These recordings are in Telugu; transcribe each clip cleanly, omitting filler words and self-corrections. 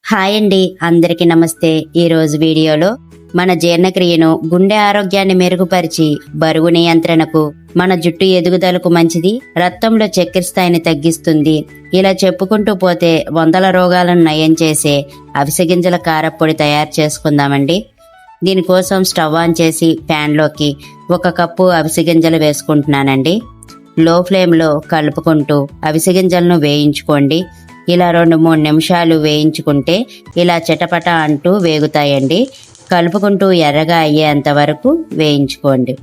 హాయ్ అండి, అందరికీ నమస్తే. ఈరోజు వీడియోలో మన జీర్ణక్రియను, గుండె ఆరోగ్యాన్ని మెరుగుపరిచి బరువు నియంత్రణకు, మన జుట్టు ఎదుగుదలకు మంచిది, రక్తంలో చక్కెర స్థాయిని తగ్గిస్తుంది, ఇలా చెప్పుకుంటూ పోతే వందల రోగాలను నయం చేసే అవిసె గింజల కారప్పొడి తయారు చేసుకుందామండి. దీనికోసం స్టవ్ ఆన్ చేసి ప్యాన్లోకి 1 కప్పు అవిసె గింజలు వేసుకుంటున్నానండి. లో ఫ్లేమ్లో కలుపుకుంటూ అవిసె గింజలను వేయించుకోండి. ఇలా 2-3 నిమిషాలు వేయించుకుంటే ఇలా చిటపట అంటూ వేగుతాయండి. కలుపుకుంటూ ఎర్రగా అయ్యేంత వరకు వేయించుకోండి.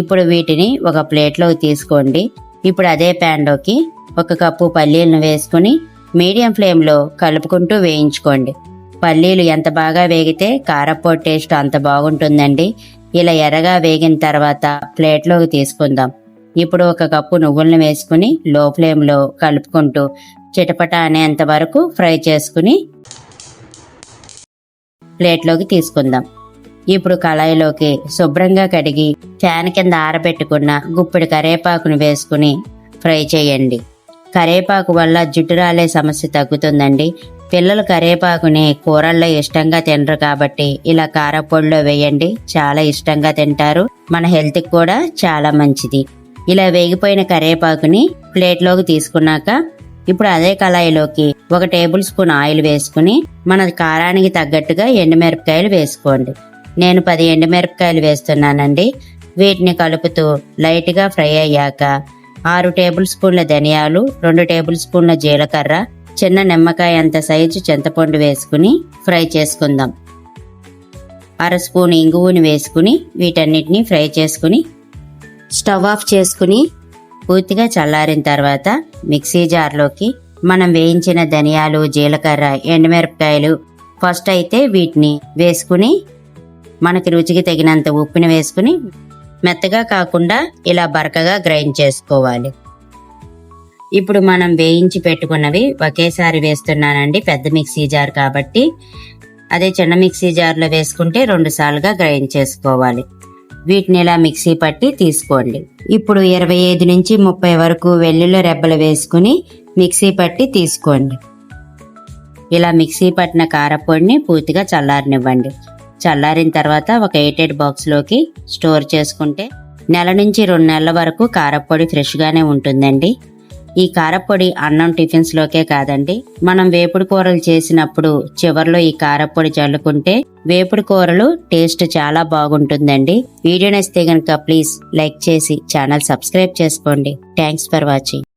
ఇప్పుడు వీటిని ఒక ప్లేట్లోకి తీసుకోండి. ఇప్పుడు అదే ప్యాన్లోకి 1 కప్పు పల్లీలను వేసుకుని మీడియం ఫ్లేమ్లో కలుపుకుంటూ వేయించుకోండి. పల్లీలు ఎంత బాగా వేగితే కారప్పొడి టేస్ట్ అంత బాగుంటుందండి. ఇలా ఎర్రగా వేగిన తర్వాత ప్లేట్లోకి తీసుకుందాం. ఇప్పుడు 1 కప్పు నువ్వులను వేసుకుని లో ఫ్లేమ్లో కలుపుకుంటూ చిటపట అనేంత వరకు ఫ్రై చేసుకుని ప్లేట్లోకి తీసుకుందాం. ఇప్పుడు కళాయిలోకి శుభ్రంగా కడిగి ఫ్యాన్ కింద ఆరబెట్టుకున్న గుప్పెడు కరివేపాకును వేసుకుని ఫ్రై చేయండి. కరివేపాకు వల్ల జుట్టు రాలే సమస్య తగ్గుతుందండి. పిల్లలు కరివేపాకుని కూరల్లో ఇష్టంగా తినరు కాబట్టి ఇలా కారప్పొడిలో వేయండి, చాలా ఇష్టంగా తింటారు. మన హెల్త్కి కూడా చాలా మంచిది. ఇలా వేగిపోయిన కరివేపాకుని ప్లేట్లోకి తీసుకున్నాక ఇప్పుడు అదే కళాయిలోకి 1 టేబుల్ స్పూన్ ఆయిల్ వేసుకుని మన కారానికి తగ్గట్టుగా ఎండుమిరపకాయలు వేసుకోండి. నేను 10 ఎండుమిరపకాయలు వేస్తున్నానండి. వీటిని కలుపుతూ లైట్గా ఫ్రై అయ్యాక 6 టేబుల్ స్పూన్ల ధనియాలు, 2 టేబుల్ స్పూన్ల జీలకర్ర, చిన్న నిమ్మకాయ అంత సైజు చింతపండు వేసుకుని ఫ్రై చేసుకుందాం. 1/2 స్పూన్ ఇంగువని వేసుకుని వీటన్నిటిని ఫ్రై చేసుకుని స్టవ్ ఆఫ్ చేసుకుని పూర్తిగా చల్లారిన తర్వాత మిక్సీ జార్లోకి మనం వేయించిన ధనియాలు, జీలకర్ర, ఎండుమిరపకాయలు ఫస్ట్ అయితే వీటిని వేసుకుని మనకి రుచికి తగినంత ఉప్పుని వేసుకుని మెత్తగా కాకుండా ఇలా బరకగా గ్రైండ్ చేసుకోవాలి. ఇప్పుడు మనం వేయించి పెట్టుకున్నవి ఒకేసారి వేస్తున్నానండి, పెద్ద మిక్సీ జార్ కాబట్టి. అదే చిన్న మిక్సీ జార్లో వేసుకుంటే 2 సార్లుగా గ్రైండ్ చేసుకోవాలి. వీటిని ఇలా మిక్సీ పట్టి తీసుకోండి. ఇప్పుడు 25 నుంచి 30 వరకు వెల్లుల్లి రెబ్బలు వేసుకుని మిక్సీ పట్టి తీసుకోండి. ఇలా మిక్సీ పట్టిన కారప్పొడిని పూర్తిగా చల్లారనివ్వండి. చల్లారిన తర్వాత ఒక ఎయిటెడ్ బాక్స్లోకి స్టోర్ చేసుకుంటే 1 నుంచి 2 నెలల వరకు కారప్పొడి ఫ్రెష్గానే ఉంటుందండి. ఈ కారప్పొడి అన్నం టిఫిన్స్లోకే కాదండి, మనం వేపుడు కూరలు చేసినప్పుడు చివర్లో ఈ కారప్పొడి చల్లుకుంటే వేపుడు కూరలు టేస్ట్ చాలా బాగుంటుందండి. వీడియో నచ్చితే గనుక ప్లీజ్ లైక్ చేసి ఛానల్ సబ్స్క్రైబ్ చేసుకోండి. Thanks for watching.